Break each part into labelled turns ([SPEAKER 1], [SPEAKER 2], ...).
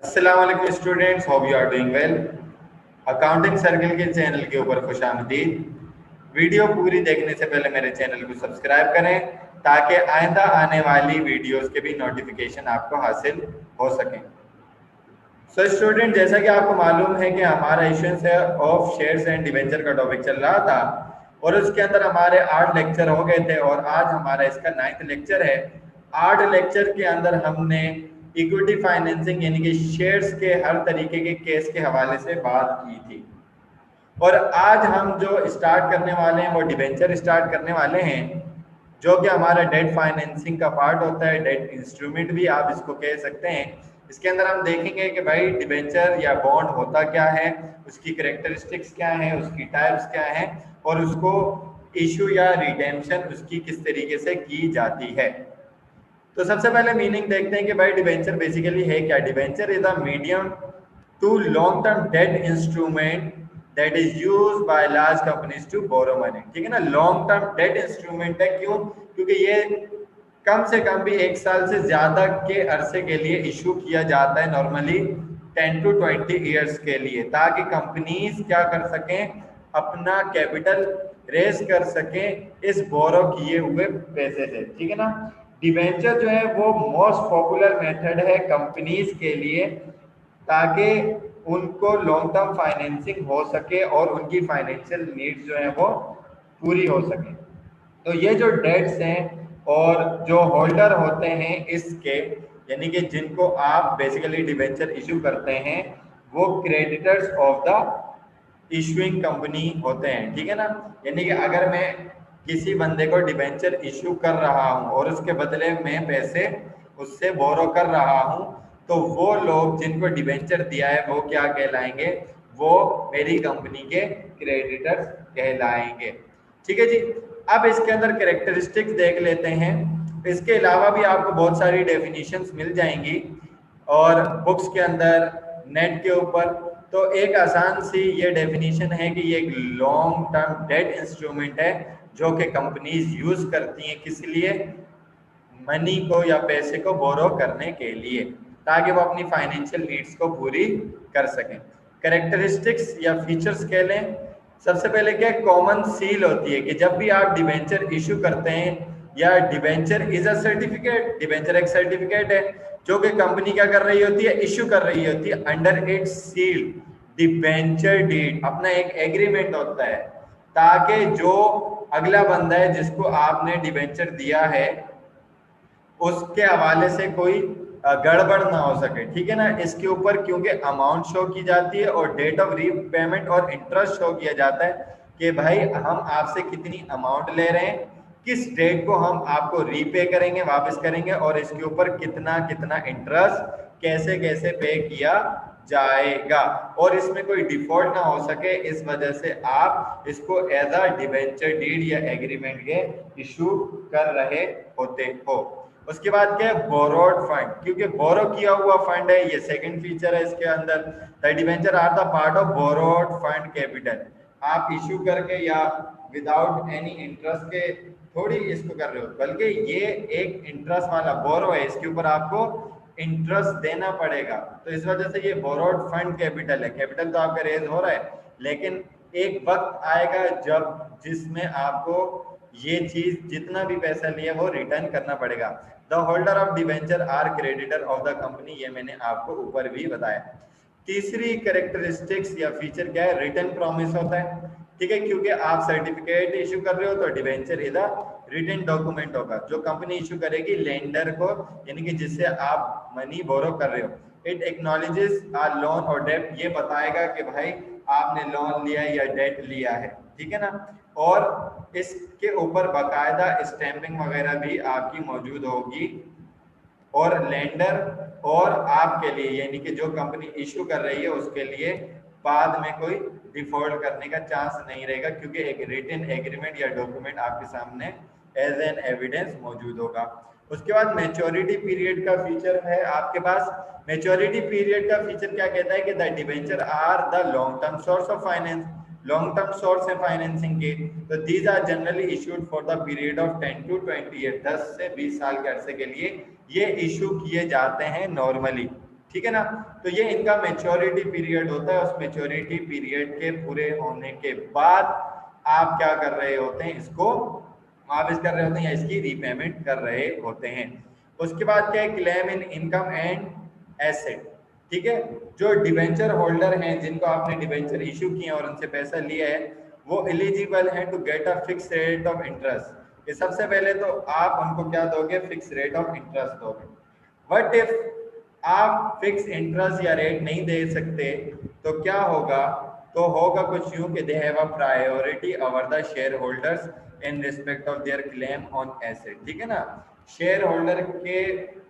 [SPEAKER 1] अस्सलाम वालेकुम students, hope you are doing well. Accounting circle के चैनल के ऊपर खुशामदीद। वीडियो पूरी देखने से पहले मेरे चैनल को सब्सक्राइब करें ताकि आइंदा आने वाली वीडियोस के भी नोटिफिकेशन आपको हासिल हो सकें। सो स्टूडेंट, जैसा कि आपको मालूम है कि हमारा issuance of shares and debenture का टॉपिक चल रहा था और उसके अंदर हमारे 8 लेक्चर हो गए थे और आज हमारा इसका 9th लेक्चर है। 8 लेक्चर के अंदर हमने इक्विटी फाइनेंसिंग यानी कि शेयर्स के हर तरीके के केस के हवाले से बात की थी और आज हम जो स्टार्ट करने वाले हैं वो डिवेंचर स्टार्ट करने वाले हैं, जो कि हमारा डेट फाइनेंसिंग का पार्ट होता है। डेट इंस्ट्रूमेंट भी आप इसको कह सकते हैं। इसके अंदर हम देखेंगे कि भाई डिवेंचर या बॉन्ड होता क्या है, उसकी करेक्टरिस्टिक्स क्या है, उसकी टाइप्स क्या है और उसको इशू या रिडेम्पशन उसकी किस तरीके से की जाती है। तो सबसे पहले मीनिंग देखते हैं कि भाई डिवेंचर बेसिकली है क्या। Debenture is a medium to long term debt instrument that is used by large companies to borrow money. ठीक है ना, लॉन्ग टर्म डेट इंस्ट्रूमेंट है। क्यों? क्योंकि ये कम से कम भी 1 साल से ज्यादा के अरसे के लिए इशू किया जाता है, नॉर्मली 10 to 20 ईयर्स के लिए, ताकि कंपनीज क्या कर सकें, अपना कैपिटल रेज कर सकें इस बोरो किए हुए पैसे से। ठीक है ना, डिवेंचर जो है वो मोस्ट पॉपुलर मेथड है कंपनीज के लिए, ताकि उनको लॉन्ग टर्म फाइनेंसिंग हो सके और उनकी फाइनेंशियल नीड्स जो है वो पूरी हो सके। तो ये जो डेट्स हैं और जो होल्डर होते हैं इसके, यानी कि जिनको आप बेसिकली डिवेंचर इशू करते हैं, वो creditors of the issuing company होते हैं। ठीक है ना, यानी कि अगर मैं किसी बंदे को डिवेंचर इशू कर रहा हूं और उसके बदले में पैसे उससे बोरो कर रहा हूं, तो वो लोग जिनको डिवेंचर दिया है वो क्या कहलाएंगे, वो मेरी कंपनी के क्रेडिटर्स कहलाएंगे। ठीक है जी। अब इसके अंदर कैरेक्टरिस्टिक्स देख लेते हैं। इसके अलावा भी आपको बहुत सारी डेफिनेशंस मिल जाएंगी और बुक्स के अंदर, नेट के ऊपर। तो एक आसान सी ये डेफिनेशन है कि ये एक लॉन्ग टर्म डेट इंस्ट्रूमेंट है जो कि कंपनीज यूज करती हैं, किस लिए, मनी को या पैसे को बोरो करने के लिए, ताकि वो अपनी फाइनेंशियल नीड्स को पूरी कर सकें। कैरेक्टरिस्टिक्स या फीचर्स कह लें। सबसे पहले क्या, कॉमन सील होती है कि जब भी आप डिवेंचर इशू करते हैं, या debenture is a certificate, debenture एक सर्टिफिकेट है जो कि कंपनी क्या कर रही होती है, इशू कर रही होती है। Under its seal debenture deed, अपना एक एग्रीमेंट होता है, ताकि जो अगला बंदा है जिसको आपने डिवेंचर दिया है उसके हवाले से कोई गड़बड़ ना हो सके। ठीक है ना, इसके ऊपर क्योंकि अमाउंट शो की जाती है और डेट ऑफ रीपेमेंट और इंटरेस्ट शो किया जाता है कि भाई हम आपसे कितनी अमाउंट ले रहे हैं, किस डेट को हम आपको रीपे करेंगे, वापस करेंगे, और इसके ऊपर कितना कितना इंटरेस्ट कैसे कैसे पे किया जाएगा, और इसमें कोई डिफॉल्ट ना हो सके। इस वजह से आप इसको एज अ डिवेंचर डीड या एग्रीमेंट के इशू कर रहे होते हो। उसके बाद क्या है, बोरोड फंड, क्योंकि बोरो किया हुआ फंड है, ये सेकंड फीचर है इसके अंदर। The debenture are the part of borrowed fund capital. आप इशू करके या विदाउट एनी इंटरेस्ट के थोड़ी इसको कर रहे हो, बल्कि ये एक इंटरेस्ट वाला बोरो है, इसके ऊपर आपको इंटरेस्ट देना पड़ेगा। तो इस वजह से ये बोरोड फंड कैपिटल है। कैपिटल तो आपका रेज हो रहा है, लेकिन एक वक्त आएगा जब जिसमें आपको ये चीज, जितना भी पैसा लिया वो रिटर्न करना पड़ेगा। The holder of debenture are creditor of the company, ये मैंने आपको ऊपर भी बताया। तीसरी कैरेक्टरिस्टिक्स या फीचर क्या है, रिटर्न प्रॉमिस होता है। ठीक है, क्योंकि आप सर्टिफिकेट इशू कर रहे हो तो डिवेंचर इज रिटन डॉक्यूमेंट होगा जो कंपनी इशू करेगी लेंडर को, यानी कि जिससे आप मनी बोरो कर रहे हो। इट एक्नॉलेजेस आ लोन और डेट, ये बताएगा कि भाई आपने लोन लिया या डेट लिया है। ठीक है ना, और इसके ऊपर बाकायदा स्टैंपिंग वगैरह भी आपकी मौजूद होगी, और लेंडर और आपके लिए, यानी कि जो कंपनी इशू कर रही है उसके लिए बाद में कोई डिफॉल्ट करने का चांस नहीं रहेगा, क्योंकि एक रिटन एग्रीमेंट या डॉक्यूमेंट आपके सामने एज एन एविडेंस मौजूद होगा। उसके बाद मैच्योरिटी पीरियड का फीचर है आपके पास। मैच्योरिटी पीरियड का फीचर क्या कहता है कि the debenture are the long term source of finance, long term source है फाइनेंसिंग के। तो these are generally issued for the period of 10 to 20 year, 10 से 20 साल के अरसे के लिए ये इशू किए जाते हैं नॉर्मली। ठीक है ना। तो ये इनका मैच्योरिटी पीरियड होता है। उस मैच्योरिटी पीरियड के पूरे होने के बाद आप क्या कर रहे होते हैं, इसको वापस कर रहे होते हैं या इसकी रीपेमेंट कर रहे होते हैं। उसके बाद क्या है, claim in income and asset. ठीक है, जो डिबेंचर होल्डर हैं जिनको आपने डिबेंचर इशू किए और उनसे पैसा लिया है, वो एलिजिबल हैं to get a fix rate of interest. ये सबसे पहले तो आप उनको क्या दोगे, फिक्स रेट ऑफ इंटरेस्ट दोगे। व्हाट इफ आप फिक्स इंटरेस्ट या रेट नहीं दे सकते, तो क्या होगा, तो होगा कुछ यूं कि they have a priority over the share holders in respect of their claim on asset. ठीक है ना, शेयर होल्डर के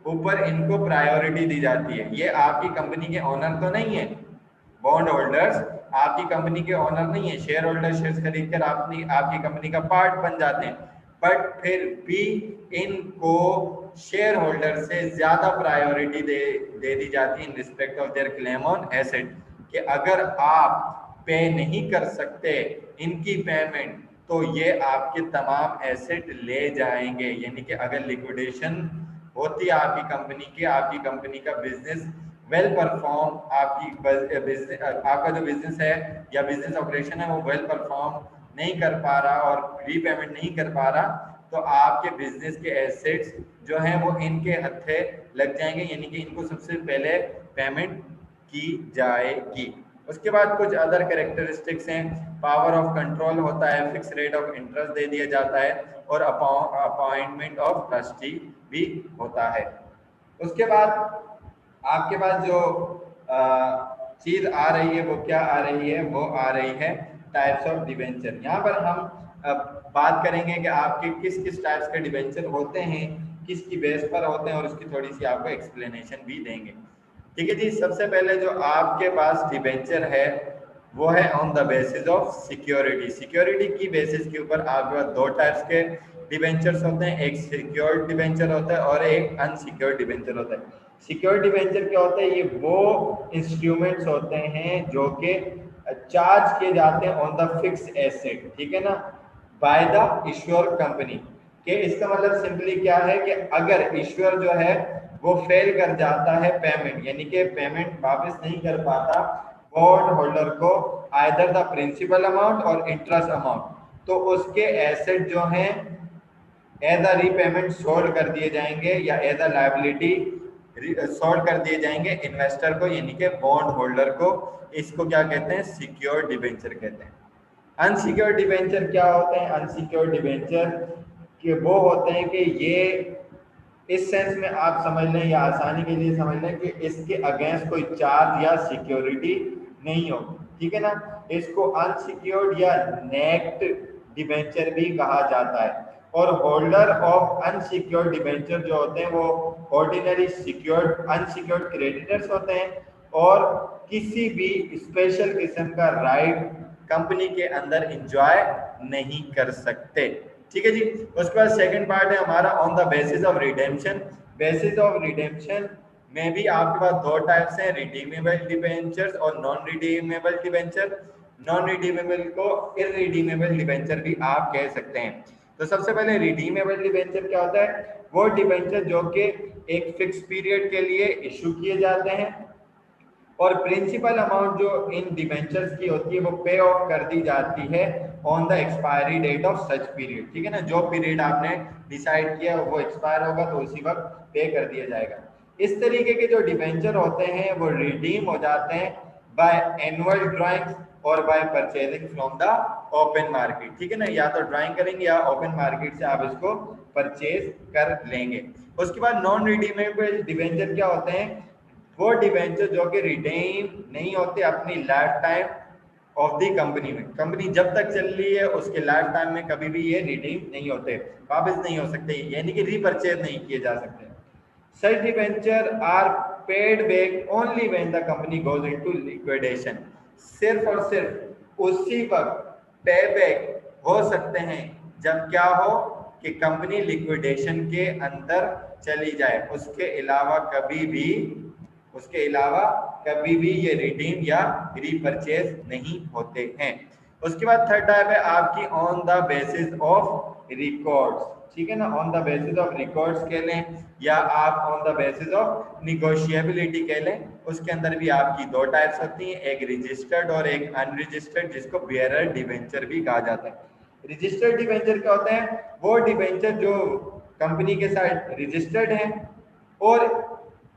[SPEAKER 1] ऊपर इनको प्रायोरिटी दी जाती है। ये आपकी कंपनी के ओनर तो नहीं है, बॉन्ड होल्डर्स आपकी कंपनी के ओनर नहीं है। शेयर होल्डर शेयर खरीद कर आपकी कंपनी का पार्ट बन जाते हैं, बट फिर भी इनको शेयर होल्डर से ज्यादा प्रायोरिटी दे दी जाती है in respect of their claim on asset, कि अगर आप पे नहीं कर सकते इनकी पेमेंट, तो ये आपके तमाम एसेट ले जाएंगे। यानी कि अगर लिक्विडेशन होती है आपकी कंपनी का बिजनेस वेल परफॉर्म, आपका जो बिजनेस है या बिजनेस ऑपरेशन है वो वेल परफॉर्म नहीं कर पा रहा और रीपेमेंट नहीं कर पा रहा, तो आपके बिजनेस के एसेट्स जो हैं वो इनके हत्थे लग जाएंगे, यानी कि इनको सबसे पहले पेमेंट की जाएगी। उसके बाद कुछ अदर कैरेक्टरिस्टिक्स हैं, पावर ऑफ कंट्रोल होता है, फिक्स रेट ऑफ इंटरेस्ट दे दिया जाता है और अपॉइंटमेंट ऑफ ट्रस्टी भी होता है। उसके बाद आपके पास जो चीज आ रही है वो क्या आ रही है, वो आ रही है टाइप्स ऑफ डिबेंचर। यहाँ पर हम बात करेंगे कि आपके किस किस टाइप्स के डिबेंचर होते हैं, किसकी बेस पर होते हैं, और उसकी थोड़ी सी आपको एक्सप्लेनेशन भी देंगे। ठीक है जी, सबसे पहले जो आपके पास डिबेंचर है वो है on the basis of security. Security की बेसिस के ऊपर आपके पास दो टाइप्स के डिबेंचर्स होते हैं, एक सिक्योर्ड डिबेंचर होता है और एक अनसिक्योर्ड डिबेंचर होता है। सिक्योर्ड डिबेंचर क्या होता है, ये वो इंस्ट्रूमेंट्स होते हैं जो कि चार्ज किए जाते हैं ऑन द फिक्स एसेट, ठीक है ना, बाय द इश्योर कंपनी। के इसका मतलब सिंपली क्या है कि अगर इश्योर जो है वो फेल कर जाता है पेमेंट, यानी कि पेमेंट वापस नहीं कर पाता बॉन्ड होल्डर को आइदर द प्रिंसिपल अमाउंट और इंटरेस्ट अमाउंट, तो उसके एसेट जो हैं एज अ रीपेमेंट सोल्ड कर दिए जाएंगे या एज अ लायबिलिटी सोल्ड कर दिए जाएंगे इन्वेस्टर को, यानी कि बॉन्ड होल्डर को। इसको क्या कहते हैं, सिक्योर डिबेंचर कहते हैं। अनसिक्योर डिबेंचर क्या होते हैं, अनसिक्योर डिबेंचर के वो होते हैं कि ये इस सेंस में आप समझ लें या आसानी के लिए समझ लें कि इसके अगेंस्ट कोई चार्ज या सिक्योरिटी नहीं होगी, ठीक है ना। इसको अनसिक्योर्ड या नेक्ट डिबेंचर भी कहा जाता है। और होल्डर ऑफ अनसिक्योर्ड डिबेंचर जो होते हैं वो ऑर्डिनरी सिक्योर्ड अनसिक्योर्ड क्रेडिटर्स होते हैं और किसी भी स्पेशल किस्म का राइट कंपनी के अंदर एंजॉय नहीं कर सकते। ठीक है जी। उसके बाद सेकंड पार्ट है हमारा on the basis of redemption. Basis of redemption में भी आपके पास दो टाइप्स हैं, रिडीमेबल डिबेंचर्स और non redeemable debenture. Non redeemable को इररिडीमेबल डिबेंचर भी आप कह सकते हैं। तो सबसे पहले रिडीमेबल डिबेंचर क्या होता है, वो डिबेंचर जो कि एक फिक्स पीरियड के लिए इशू किए जाते हैं और प्रिंसिपल अमाउंट जो इन डिबेंचर्स की होती है वो पे ऑफ कर दी जाती है on the expiry date of such period. ठीक है ना, जो पीरियड आपने डिसाइड किया वो एक्सपायर होगा तो उसी वक्त पे कर दिया जाएगा। इस तरीके के जो डिबेंचर होते हैं वो रिडीम हो जाते हैं बाय एनुअल ड्राइंग और bye purchasing from the open market. ठीक है ना, या तो ड्राइंग करेंगे या ओपन मार्केट से आप इसको परचेज कर लेंगे। उसके बाद नॉन रिडीमेबल डिबेंचर क्या होते हैं, वो डिबेंचर जो कि रिडीम नहीं होते अपनी life time of the company में। कंपनी जब तक चल रही है उसके लाइफ टाइम में कभी भी ये रिडीम नहीं होते, वापस नहीं हो सकते, यानी कि रीपरचेज नहीं किए जा सकते। Such debenture are paid back only when the company goes into liquidation. सिर्फ और सिर्फ उसी वक्त पे बैक हो सकते हैं जब क्या हो कि कंपनी लिक्विडेशन के अंदर चली जाए, उसके अलावा कभी भी ये रिडीम या रीपरचेज नहीं होते हैं। उसके बाद थर्ड टाइप है आपकी on the basis of records. ठीक है ना, on the basis of records कह लें या आप ऑन द बेसिस ऑफ निगोशिएबिलिटी कह लें। उसके अंदर भी आपकी दो टाइप्स होती हैं, एक रजिस्टर्ड और एक अनरजिस्टर्ड, जिसको बियरर डिवेंचर भी कहा जाता है। रजिस्टर्ड डिवेंचर क्या होते हैं? वो डिवेंचर जो कंपनी के साथ रजिस्टर्ड हैं और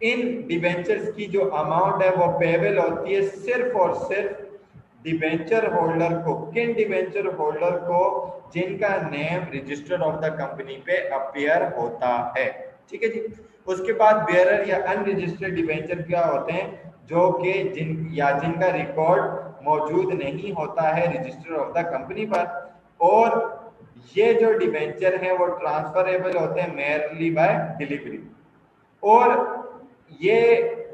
[SPEAKER 1] इन डिवेंचर्स की जो अमाउंट है वो पेबल होती है सिर्फ और सिर्फ डिवेंचर होल्डर को। किन डिवेंचर होल्डर को? जिनका name registered of the company पे अपीयर होता है, ठीक है जी। उसके बाद बेयरर या अनरजिस्टर्ड डिवेंचर क्या होते हैं? जो कि जिनका रिकॉर्ड मौजूद नहीं होता है रजिस्टर ऑफ द कंपनी पर, और ये जो डिवेंचर हैं वो ट्रांसफरेबल होते हैं मेयरली बाय डिलीवरी। और ये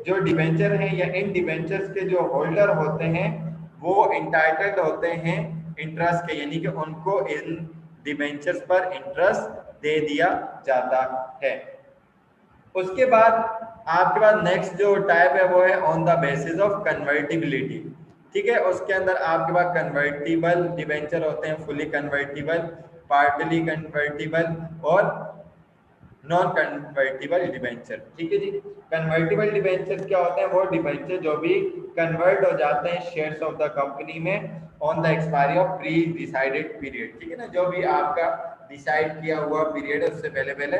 [SPEAKER 1] जो डिवेंचर हैं या इन डिवेंचर्स के जो होल्डर होते हैं वो इंटाइटल्ड होते हैं इंटरेस्ट के, यानी कि उनको इन डिवेंचर्स पर इंटरेस्ट दे दिया जाता है। उसके बाद आपके पास नेक्स्ट जो टाइप है वो है on the basis of convertibility, ठीक है। उसके अंदर आपके पास कन्वर्टिबल डिवेंचर होते हैं, फुली कन्वर्टिबल, पार्टली कन्वर्टिबल और नॉन कन्वर्टिबल डिवेंचर, ठीक है जी। कन्वर्टिबल डिवेंचर क्या होते हैं? वो डिवेंचर जो भी कन्वर्ट हो जाते हैं शेयर्स ऑफ द कंपनी में on the expiry of pre decided period, ठीक है ना। जो भी आपका डिसाइड किया हुआ पीरियड है उससे पहले पहले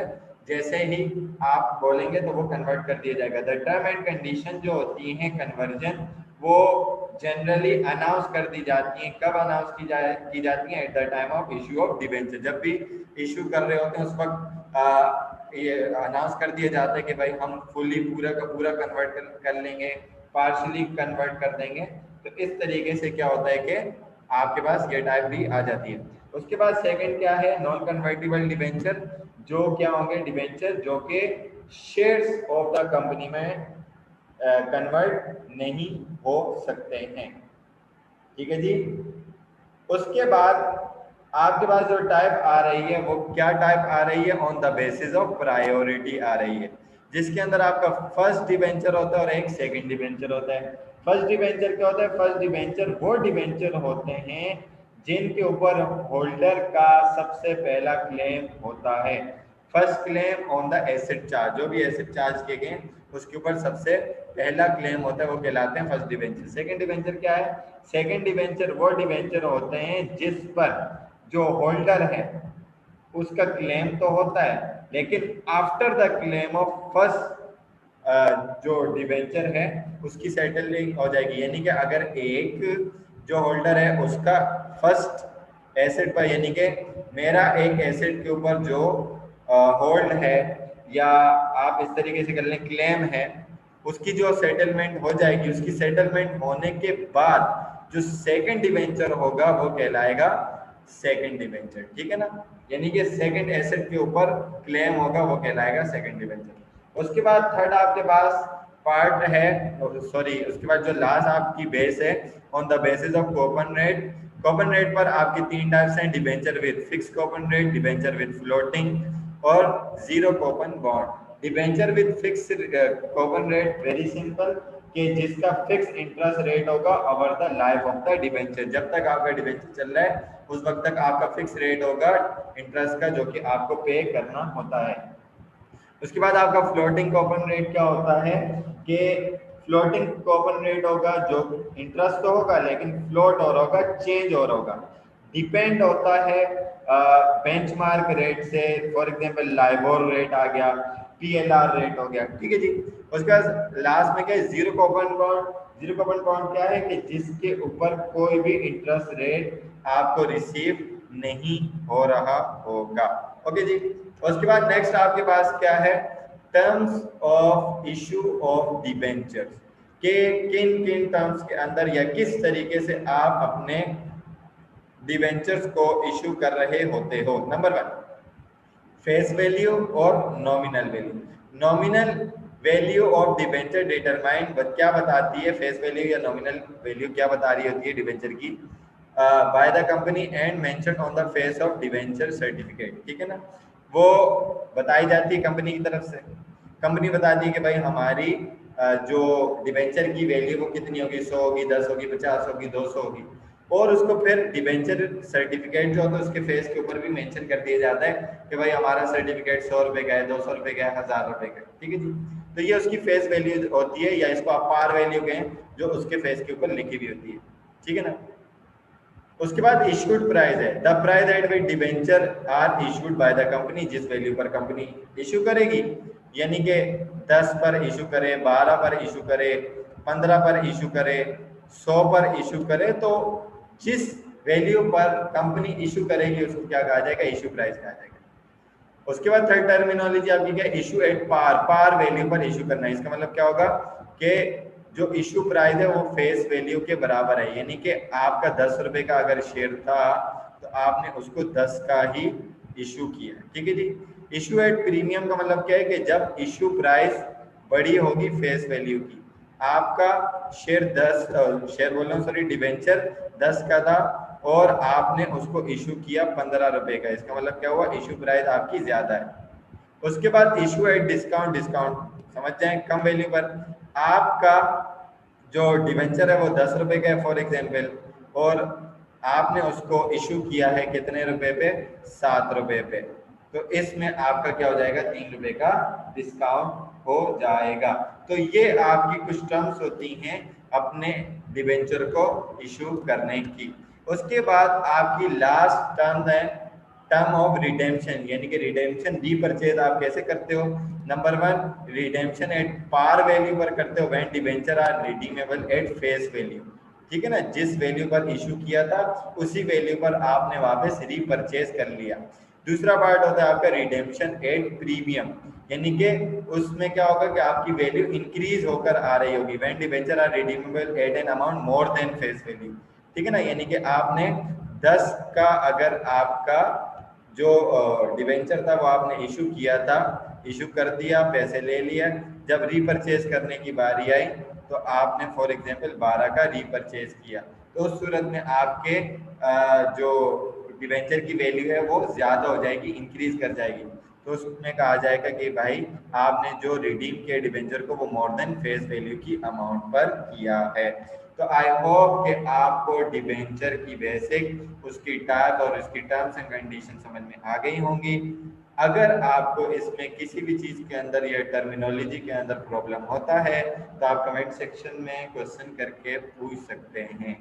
[SPEAKER 1] जैसे ही आप बोलेंगे तो वो कन्वर्ट कर दिया जाएगा। द टर्म एंड कंडीशन जो होती हैं कन्वर्जन, वो जनरली अनाउंस कर दी जाती हैं। कब अनाउंस की जाती हैं? At the time of issue of debenture. जब भी इशू कर रहे होते हैं उस वक्त ये अनाउंस कर दिया जाता है कि भाई हम फुली पूरा का पूरा कन्वर्ट कर लेंगे, पार्शली कन्वर्ट कर देंगे। तो इस तरीके से क्या होता है कि आपके पास ये टाइप भी आ जाती है। उसके बाद सेकंड क्या है? नॉन कन्वर्टिबल डिवेंचर, जो क्या होंगे? डिवेंचर जो कि शेयर्स ऑफ द कंपनी में कन्वर्ट नहीं हो सकते हैं, ठीक है जी। उसके बाद आपके पास जो टाइप आ रही है वो क्या टाइप आ रही है? On the basis of priority आ रही है, जिसके अंदर आपका फर्स्ट डिवेंचर होता है और एक सेकंड डिवेंचर होता है। फर्स्ट डिवेंचर क्या होता है? फर्स्ट डिवेंचर वो डिवेंचर होते हैं जिनके ऊपर होल्डर का सबसे पहला क्लेम होता है। First claim on the asset charge, जो भी एसेट चार्ज किए गए उसके ऊपर सबसे पहला क्लेम होता है, वो कहलाते हैं फर्स्ट डिवेंचर। सेकंड डिवेंचर क्या है? सेकंड डिवेंचर वो डिवेंचर होते हैं जिस पर जो होल्डर है उसका क्लेम तो होता है, लेकिन after the claim of first जो डिवेंचर है उसकी सेटलिंग हो जाएगी। यानी कि अगर एक जो होल्डर है उसका फर्स्ट एसेट पर, यानी कि मेरा एक एसेट के ऊपर जो होल्ड है या आप इस तरीके से कर लें क्लेम है, उसकी जो सेटलमेंट हो जाएगी, उसकी सेटलमेंट होने के बाद जो सेकंड डिवेंचर होगा वो कहलाएगा सेकंड डिवेंचर, ठीक है ना। यानी कि सेकंड एसेट के ऊपर क्लेम होगा वो कहलाएगा सेकंड डिवेंचर। उसके बाद थर्ड आपके पास पार्ट है, सॉरी उसके बाद जो लास्ट आपकी बेस है on the basis of coupon rate. Coupon rate पर आपकी तीन टाइप्स हैं, debenture with fix coupon rate, debenture with floating और zero coupon bond. Debenture with fix coupon rate very simple कि जिसका फिक्स इंटरेस्ट रेट होगा over the life of the debenture. जब तक आपका डिवेंचर चल रहा है उस वक्त तक आपका फिक्स रेट होगा इंटरेस्ट का, जो कि आपको पे करना होता है। उसके बाद आपका फ्लोटिंग कूपन रेट क्या होता है कि फ्लोटिंग कूपन रेट होगा जो इंटरेस्ट तो होगा लेकिन फ्लोट और होगा, चेंज और होगा, डिपेंड होता है बेंचमार्क रेट से। फॉर एग्जांपल लाइबोर रेट आ गया, पीएलआर रेट हो गया, ठीक है जी। उसके बाद लास्ट में क्या है? Zero coupon bond. Zero coupon bond क्या है कि जिसके ऊपर कोई भी इंटरेस्ट रेट आपको रिसीव नहीं हो रहा होगा, ओके जी। उसके बाद नेक्स्ट आपके पास क्या है? Terms of issue of debentures, के किन किन टर्म्स के अंदर या किस तरीके से आप अपने डिबेंचर्स को इशू कर रहे होते हो। नंबर 1 फेस वैल्यू और nominal value. Nominal value of debenture determine क्या बताती है? फेस वैल्यू या नॉमिनल वैल्यू क्या बता रही होती है डिबेंचर की? Bye the company and mention on the face of debenture certificate, ठीक है ना। वो बताई जाती है कंपनी की तरफ से। कंपनी बताती है कि भाई हमारी जो डिबेंचर की वैल्यू वो कितनी होगी, 100 होगी, 10 होगी, 50 होगी, 200 होगी। और उसको फिर डिबेंचर सर्टिफिकेट जो होता है उसके फेस के ऊपर भी मेंशन कर दिया जाता है कि भाई हमारा सर्टिफिकेट 100 रुपए का है, 200 रुपए का है, 1000 रुपए का है, ठीक है जी। तो ये उसकी फेस वैल्यू होती है, या इसको आप पार वैल्यू कहें, जो उसके फेस के ऊपर लिखी हुई होती है, ठीक है ना। उसके बाद इशूड प्राइस है, the price at which debenture are issued by the company, जिस वैल्यू पर कंपनी इशू करेगी, यानी कि 10 पर इशू करे, 12 पर इशू करे, 15 पर इशू करे, 100 पर इशू करे, तो जिस वैल्यू पर कंपनी इशू करेगी उसको क्या कहा जाएगा, इशू प्राइस कहा जाएगा। उसके बाद थर्ड टर्मिनोलॉजी आपकी क्या, issue at par, par value पर इशू करना है। इसका मतलब क्या होगा कि जो इशू प्राइस है वो फेस वैल्यू के बराबर है, यानी कि आपका 10 रुपए का अगर शेयर था तो आपने उसको 10 का ही इशू किया, ठीक है जी। इशू एट प्रीमियम का मतलब क्या है कि जब इशू प्राइस बड़ी होगी फेस वैल्यू की, आपका शेयर 10 शेयर बोल रहा हूँ सॉरी, डिबेंचर 10 का था और आपने उसको इशू किया 15 रुपए का, इसका मतलब क्या हुआ, इशू प्राइस आपकी ज्यादा है। उसके बाद इशू एट डिस्काउंट, डिस्काउंट समझ जाए कम वैल्यू पर, आपका जो डिवेंचर है वो 10 रुपए का है फॉर एग्जाम्पल, और आपने उसको इशू किया है कितने रुपए पे, 7 रुपए पे, तो इसमें आपका क्या हो जाएगा, 3 रुपए का डिस्काउंट हो जाएगा। तो ये आपकी कुछ टर्म्स होती हैं अपने डिवेंचर को इशू करने की। उसके बाद आपकी लास्ट टर्म है टर्म ऑफ रिडेम्पशन, यानी कि रिडेम्पशन रीपरचेज आप कैसे करते हो। Number 1, redemption at par value पर करते हो, when debenture are redeemable at face value, ठीक है ना, जिस वैल्यू पर इशू किया था उसी वैल्यू पर आपने वापस रीपरचेज कर लिया। दूसरा पार्ट होता है आपका रिडेम्पशन एट प्रीमियम, यानी कि उसमें क्या होगा कि आपकी वैल्यू इंक्रीज होकर आ रही होगी, when debenture are redeemable at an amount more than face value, ठीक है ना, यानी कि आपने 10 का अगर आपका जो डिवेंचर था वो आपने इशू किया था, इशू कर दिया, पैसे ले लिया, जब रीपरचेज करने की बारी आई तो आपने फॉर एग्जांपल 12 का रीपरचेज किया, तो उस सूरत में आपके जो डिवेंचर की वैल्यू है वो ज्यादा हो जाएगी, इंक्रीज कर जाएगी, तो उसमें कहा जाएगा कि भाई आपने जो रिडीम किया डिवेंचर को वो मोर देन फेस वैल्यू की अमाउंट पर किया है। तो आई होप कि आपको डिबेंचर की बेसिक, उसकी टाइप और उसकी टर्म्स एंड कंडीशन समझ में आ गई होंगी। अगर आपको इसमें किसी भी चीज़ के अंदर या टर्मिनोलॉजी के अंदर प्रॉब्लम होता है तो आप कमेंट सेक्शन में क्वेश्चन करके पूछ सकते हैं।